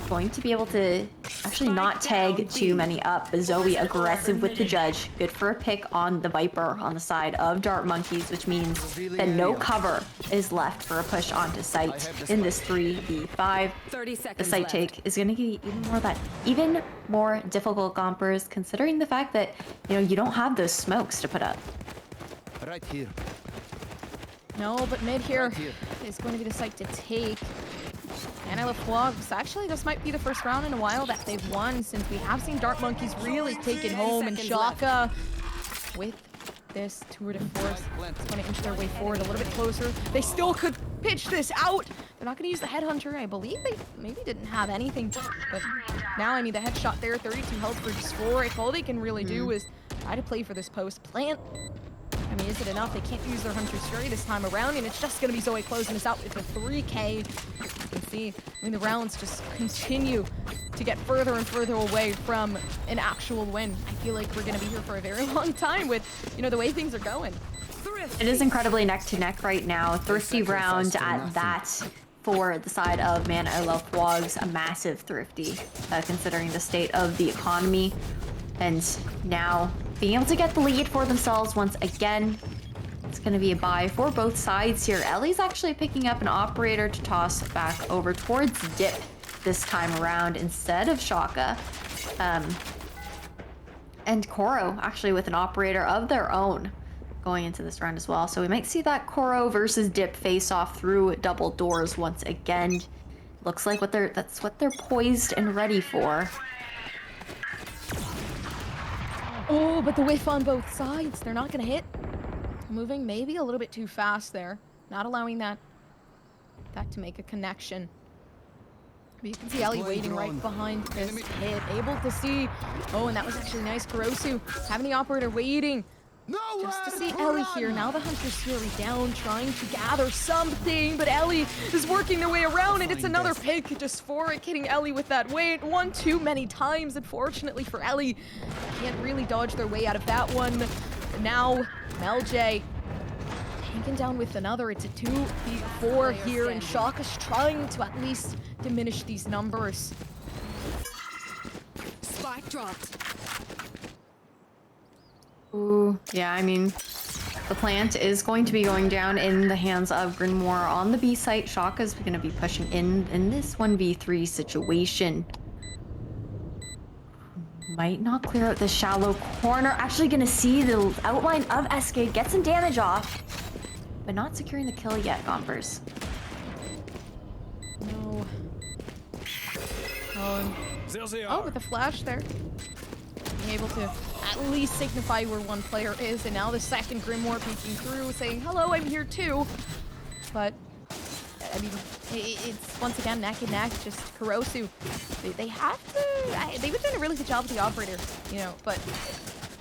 Going to be able to actually not tag too many up. Zoe aggressive with the judge. Good for a pick on the Viper on the side of Dart Monkeys, which means that no cover is left for a push onto site in this 3v5. 30 The seconds site left. take is going to be even more difficult, Gompers, considering the fact that, you know, you don't have those smokes to put up. Right here. No, but mid here Right here. is going to be the site to take. And FWOGS, actually, this might be the first round in a while that they've won, since we have seen Dart Monkeys really take it home. And Shaka, with this tour de force, is going to inch their way forward a little bit closer. They still could pitch this out. They're not going to use the headhunter. I believe they maybe didn't have anything. But now, I mean, the headshot there, 32 health for just 4. If all they can really do is try to play for this post, plant I mean, is it enough? They can't use their Hunter's Fury this time around, and it's just going to be Zoe closing this out with a 3K. You can see, I mean, the rounds just continue to get further and further away from an actual win. I feel like we're going to be here for a very long time with, you know, the way things are going. It is incredibly neck to neck right now. Thrifty round at that for the side of Man, I Love FWOGS. A massive thrifty, considering the state of the economy. And now being able to get the lead for themselves once again. It's going to be a buy for both sides here. Ellie's actually picking up an operator to toss back over towards Dip this time around instead of Shaka. And Koro actually with an operator of their own going into this round as well. So we might see that Koro versus Dip face off through double doors once again. Looks like that's what they're poised and ready for. Oh, but the whiff on both sides. They're not going to hit. Moving maybe a little bit too fast there. Not allowing that to make a connection. But you can see Ellie waiting right behind this hit. Able to see. Oh, and that was actually nice. Kurosu having the operator waiting. Just to see Ellie here. Now the Hunter's Fury down, trying to gather something, but Ellie is working their way around, and it's another pick just for it, hitting Ellie with that weight. One too many times, unfortunately for Ellie. Can't really dodge their way out of that one. Now, MelJ taken down with another. It's a 2v4 here, and Shaka's trying to at least diminish these numbers. Spike dropped. Ooh, yeah, I mean, the plant is going to be going down in the hands of Grimoire on the B site. Shaka's going to be pushing in this 1v3 situation. Might not clear out the shallow corner. Actually going to see the outline of SK, get some damage off, but not securing the kill yet, Gompers. No. Oh, with the flash there. Being able to at least signify where one player is, and now the second Grimoire peeking through, saying, hello, I'm here too. But, I mean, it's once again neck and neck, just Kurosu. They have to, they've been doing a really good job with the operator, you know, but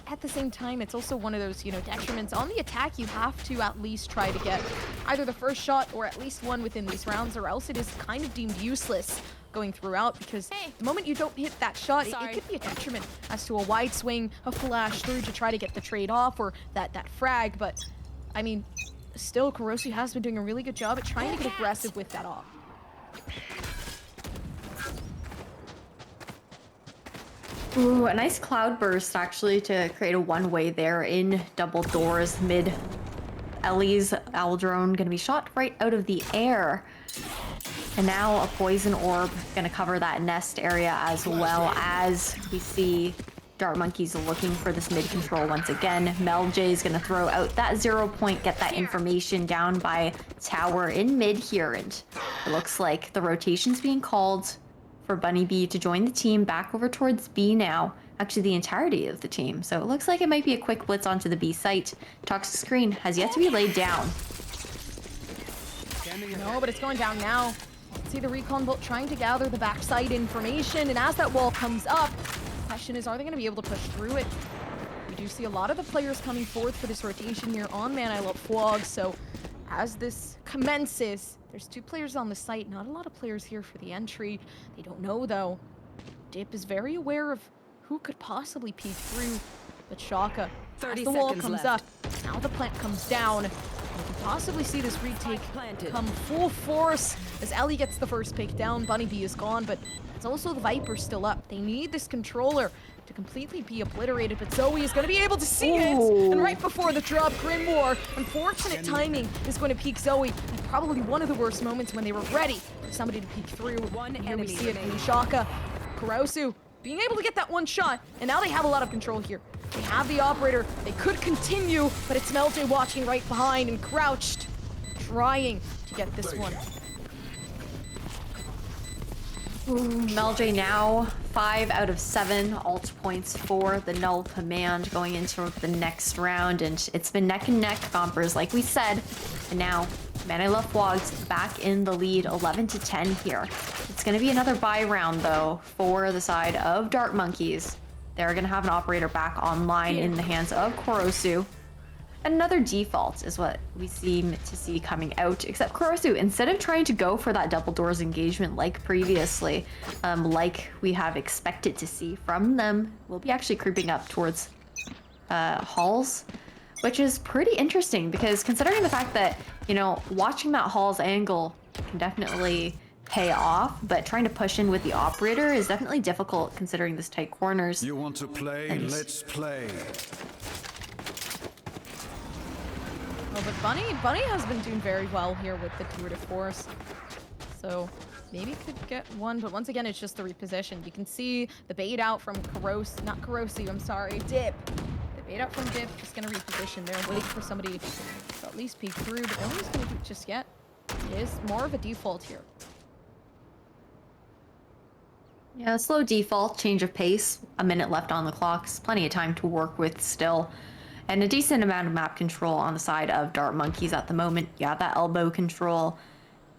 at the same time, it's also one of those, you know, detriments. On the attack, you have to at least try to get either the first shot or at least one within these rounds, or else it is kind of deemed useless going throughout, because the moment you don't hit that shot, it could be a detriment as to a wide swing, a flash through to try to get the trade off, or that frag. But, I mean, still, Kurosu has been doing a really good job at trying to get aggressive with that off. Ooh, a nice cloud burst actually to create a one-way there in double doors mid. Ellie's owl drone gonna be shot right out of the air. And now a poison orb gonna cover that nest area, as well as we see Dart Monkeys looking for this mid control once again. MelJ is gonna throw out that 0 point, get that information down by tower in mid here, and it looks like the rotation's being called for Bunny B to join the team back over towards B now. Actually, the entirety of the team. So it looks like it might be a quick blitz onto the B site. Toxic screen has yet to be laid down. No, but it's going down now. See the recon bolt trying to gather the backside information, and as that wall comes up, the question is, are they going to be able to push through it? We do see a lot of the players coming forth for this rotation here on Man, I Love FWOGS, so as this commences, there's 2 players on the site, not a lot of players here for the entry. They don't know, though. Dip is very aware of who could possibly peek through, but Shaka, as the wall comes up, now the plant comes down. You can possibly see this retake come full force as Ellie gets the first pick down. Bunny B is gone, but it's also the Viper still up. They need this controller to completely be obliterated, but Zoe is going to be able to see it. And right before the drop, Grimoire, unfortunate timing, is going to peek Zoe at probably one of the worst moments when they were ready for somebody to peek through. And here we see it from Shaka. Kurosu being able to get that one shot, and now they have a lot of control here. They have the operator. They could continue, but it's MelJ watching right behind and crouched, trying to get this one. Ooh, MelJ now 5 out of 7 ult points for the Null Command going into the next round, and it's been neck and neck, Gompers, like we said. And now, Man, I Love FWOGS back in the lead, 11-10 here. It's going to be another buy round, though, for the side of Dart Monkeys. They're going to have an operator back online in the hands of Kurosu. Another default is what we seem to see coming out, except Kurosu, instead of trying to go for that double doors engagement like previously, like we have expected to see from them, will be actually creeping up towards halls, which is pretty interesting because considering the fact that, you know, watching that halls angle can definitely pay off, but trying to push in with the operator is definitely difficult considering this tight corners. You want to play? Let's play. Oh, but Bunny has been doing very well here with the tour de force. So maybe could get one, but once again, it's just the reposition. You can see the bait out from Kurosu, I'm sorry, Dip. The bait out from Dip, just gonna reposition there, wait for somebody to at least peek through, but nobody's gonna do it just yet. It is more of a default here. Yeah, slow default, change of pace, a minute left on the clocks, plenty of time to work with still. And a decent amount of map control on the side of Dart Monkeys at the moment. You have that elbow control.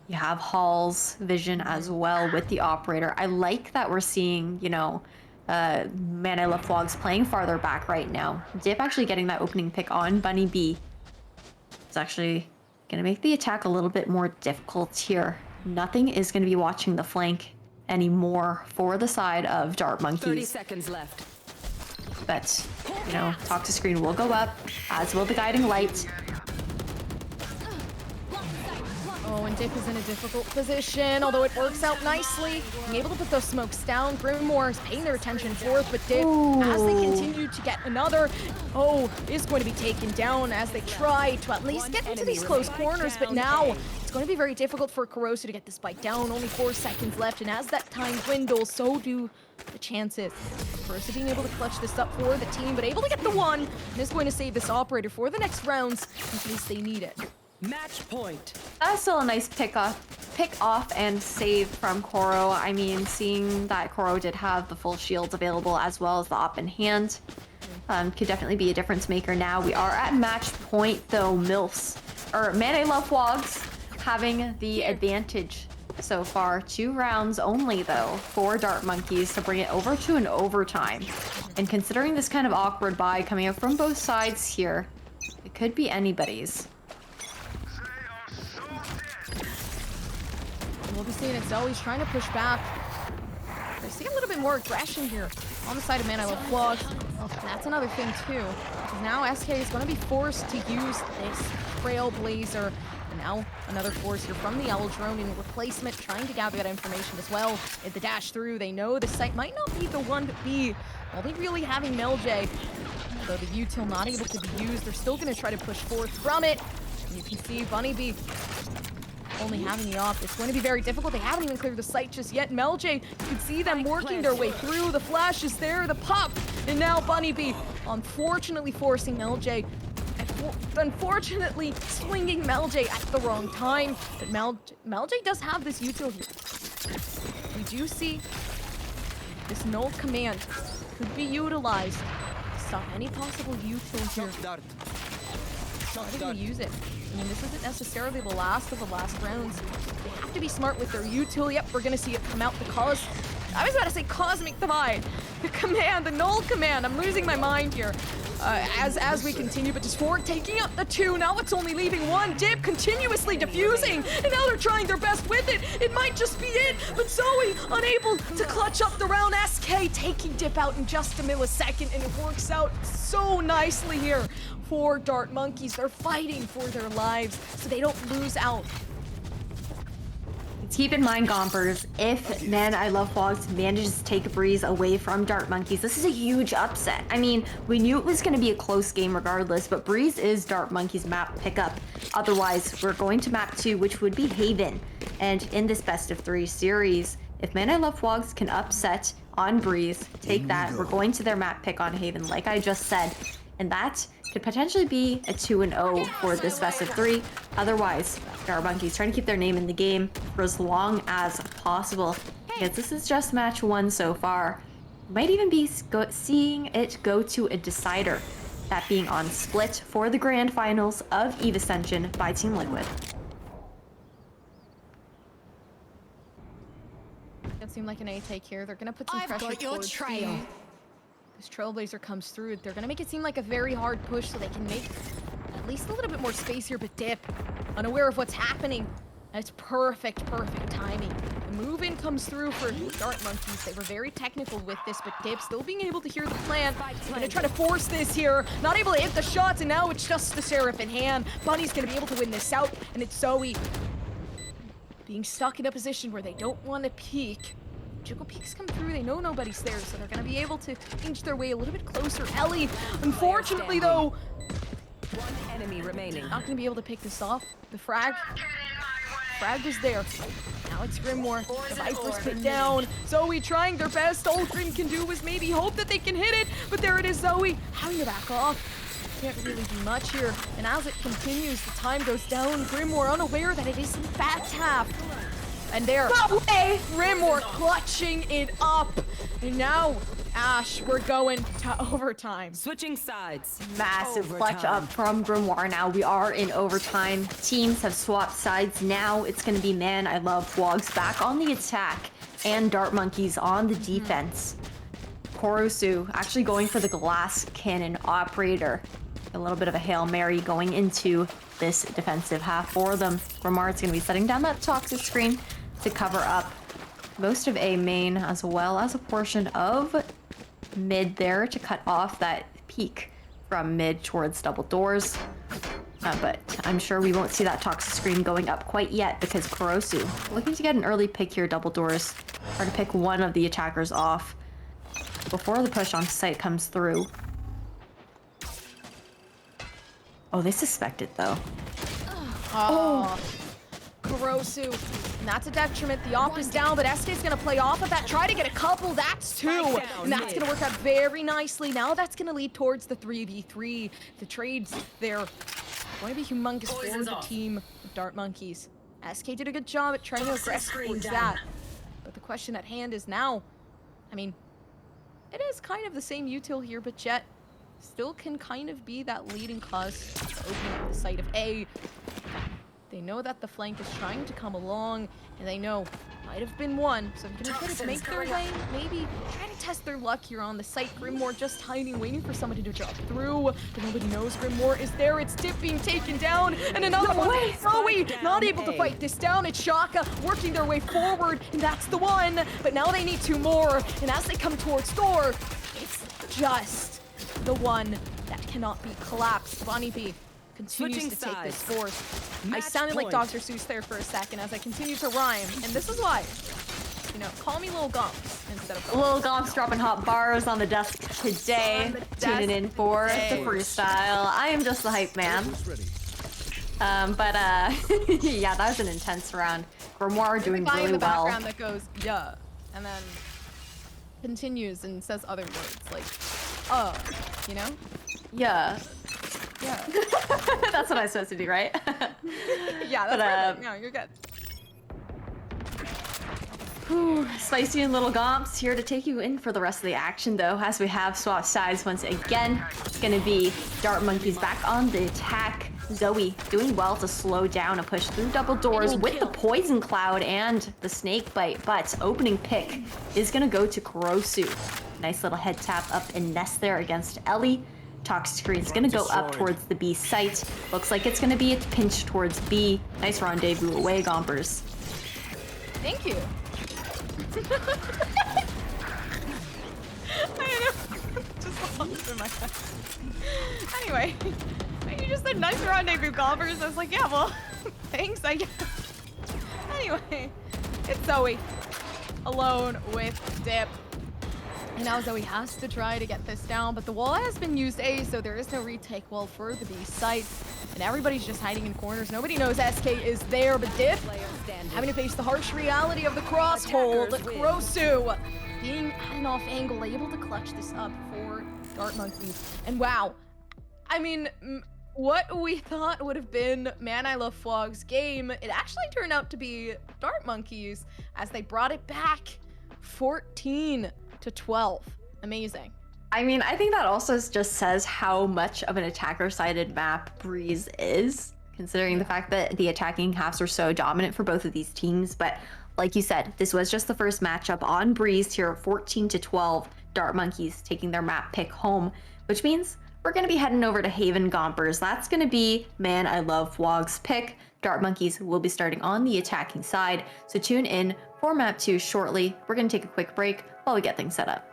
You have Hall's vision as well with the operator. I like that we're seeing, you know, Man I Love FWOGS playing farther back right now. Dip actually getting that opening pick on Bunny B. It's actually going to make the attack a little bit more difficult here. Nothing is going to be watching the flank anymore for the side of Dart Monkeys. 30 seconds left. But, you know, talk to screen will go up, as will the guiding light. Oh, and Dip is in a difficult position, although it works out nicely. Being able to put those smokes down. Grimoire is paying their attention forth, but Dip, as they continue to get another, is going to be taken down as they try to at least get into these close corners, but now it's going to be very difficult for Kurosu to get this bite down. Only 4 seconds left, and as that time dwindles, so do the chances. Kurosu being able to clutch this up for the team, but able to get the one, and is going to save this operator for the next rounds in case they need it. Match point. That's still a nice pick off and save from Koro. I mean, seeing that Koro did have the full shields available as well as the op in hand, could definitely be a difference maker now. We are at match point though, Man I Love FWOGS having the advantage so far. 2 rounds only though for Dart Monkeys to bring it over to an overtime. And considering this kind of awkward buy coming up from both sides here, it could be anybody's. We'll be seeing it's always trying to push back. We're seeing a little bit more aggression here on the side of Man I Love FWOGS. That's another thing too. Because now SK is going to be forced to use this Trailblazer. And now another force here from the Owl Drone in replacement, trying to gather that information as well. At the dash through, they know the site might not be the one to be. Only really having Meljay. Although the util not able to be used, they're still going to try to push forth from it. And you can see Bunny B only having the op. It's going to be very difficult. They haven't even cleared the site just yet. Meljay, you can see them working their way through. The flash is there, the pop, and now Bunny B unfortunately forcing Meljay. Unfortunately, swinging Meljay at the wrong time. But Meljay does have this util here. We do see this null command could be utilized to stop any possible util here. Not even use it. I mean, this isn't necessarily the last of the last rounds. They have to be smart with their util. Yep, we're gonna see it come out. The cause, I was about to say Cosmic Divide. The command, the null command. I'm losing my mind here. As we continue, but just forward taking up the 2. Now it's only leaving 1. Dip continuously diffusing, and now they're trying their best with it. It might just be it, but Zoe unable to clutch up the round. SK taking Dip out in just a millisecond, and it works out so nicely here for Dart Monkeys. They're fighting for their lives, so they don't lose out. Keep in mind, Gompers, if Man I Love FWOGS manages to take a breeze away from Dart Monkeys, this is a huge upset. I mean, we knew it was going to be a close game regardless, but Breeze is Dart Monkeys' map pickup. Otherwise, we're going to map 2, which would be Haven. And in this best of 3 series, if Man I Love FWOGS can upset on Breeze, take that, we're going to their map pick on Haven, like I just said. And that could potentially be a 2-0 for this best of 3. Otherwise, Dart Monkeys trying to keep their name in the game for as long as possible. Because this is just match 1 so far. Might even be seeing it go to a decider. That being on Split for the grand finals of EVE Ascension by Team Liquid. It seemed like an A take here. They're gonna put some pressure got your towards trail. This Trailblazer comes through. They're gonna make it seem like a very hard push so they can make at least a little bit more space here, but Dip, unaware of what's happening. And it's perfect timing. The move-in comes through for Dart Monkeys. They were very technical with this, but Dip still being able to hear the plan. Gonna try to force this here. Not able to hit the shots, and now it's just the Seraph in hand. Bunny's gonna be able to win this out, and it's Zoe being stuck in a position where they don't want to peek. Jiggle peeks come through, they know nobody's there, so they're gonna be able to inch their way a little bit closer. Ellie, unfortunately though, One enemy remaining. not gonna be able to pick this off. The frag was there. Now it's Grimoire. The Viper's put down. Zoe trying their best. All Grim can do is maybe hope that they can hit it, but there it is, Zoe having to back off. Can't really do much here. And as it continues, the time goes down. Grimoire unaware that it is in fact half. And there, Grimoire clutching it up. And now, Ash, we're going to overtime. Switching sides. Massive clutch Overtime. up from Grimoire. Now we are in overtime. Teams have swapped sides. Now it's going to be Man I Love FWOGS back on the attack and Dart Monkeys on the defense. Korosu actually going for the glass cannon operator. A little bit of a Hail Mary going into this defensive half for them. Grimoire is going to be setting down that toxic screen to cover up most of A main as well as a portion of mid there to cut off that peak from mid towards double doors. But I'm sure we won't see that toxic screen going up quite yet because Korosu looking to get an early pick here, double doors. Try to pick one of the attackers off before the push on site comes through. Oh, they suspect it though. Oh, Korosu. And that's a detriment. The op is down, but SK's gonna play off of that. Try to get a couple, that's two. And that's gonna work out very nicely. Now that's gonna lead towards the 3v3. The trades there going to be humongous for the team of Dart Monkeys. SK did a good job at trying to aggress towards that. But the question at hand is now, I mean, it is kind of the same util here, but Jett still can kind of be that leading cause to opening up the site of A. They know that the flank is trying to come along, and they know might have been one, so they're gonna try to make their way, maybe try to test their luck here on the site. Grimoire just hiding, waiting for somebody to drop through, but nobody knows Grimoire is there. It's Dip being taken down, and another one. Zoe not able to fight this down. It's Shaka working their way forward, and that's the one. But now they need two more, and as they come towards door, it's just the one that cannot be collapsed. Bunny B continues to take this force. I sounded like Dr. Seuss there for a second as I continue to rhyme, and this is why. You know, call me Lil Gumps instead of Lil Gomps dropping hot bars on the desk today, tuning in for the freestyle. I am just the hype man. Yeah, that was an intense round. Grimoire doing guy in really the well. background that goes, yeah, and then continues and says other words like, you know? Yeah. Yeah. That's what I'm supposed to do, right? Yeah, that's perfect. No, you're good. Whew, spicy and Little Gomps here to take you in for the rest of the action, though, as we have swapped sides once again. It's gonna be Dart Monkeys back on the attack. Zoe doing well to slow down and push through double doors with the Poison Cloud and the Snake Bite, but opening pick is gonna go to Korosu. Nice little head tap up and nest there against Ellie. Toxic screen is gonna go up towards the B site. Looks like it's gonna be a pinch towards B. Nice rendezvous away, Gompers. Thank you. I know. Just lost in my head. Anyway, you just said nice rendezvous, Gompers. I was like, yeah, well, thanks, I guess. Anyway, it's Zoe alone with Dip. And now Zoe has to try to get this down, but the wall has been used A, so there is no retake wall for the B site. And everybody's just hiding in corners. Nobody knows SK is there, but Dip having to face the harsh reality of the cross hold. Korosu being at an off angle, able to clutch this up for Dart Monkeys. And wow, I mean, what we thought would have been Man I Love FWOGS game, it actually turned out to be Dart Monkeys as they brought it back 14-12. Amazing. I mean, I think that also just says how much of an attacker-sided map Breeze is, considering the fact that the attacking halves are so dominant for both of these teams. But like you said, this was just the first matchup on Breeze here, 14-12. Dart Monkeys taking their map pick home, which means we're going to be heading over to Haven Gompers. That's going to be Man I Love FWOGS pick. Dart Monkeys will be starting on the attacking side, so tune in for map 2 shortly. We're going to take a quick break while we get things set up.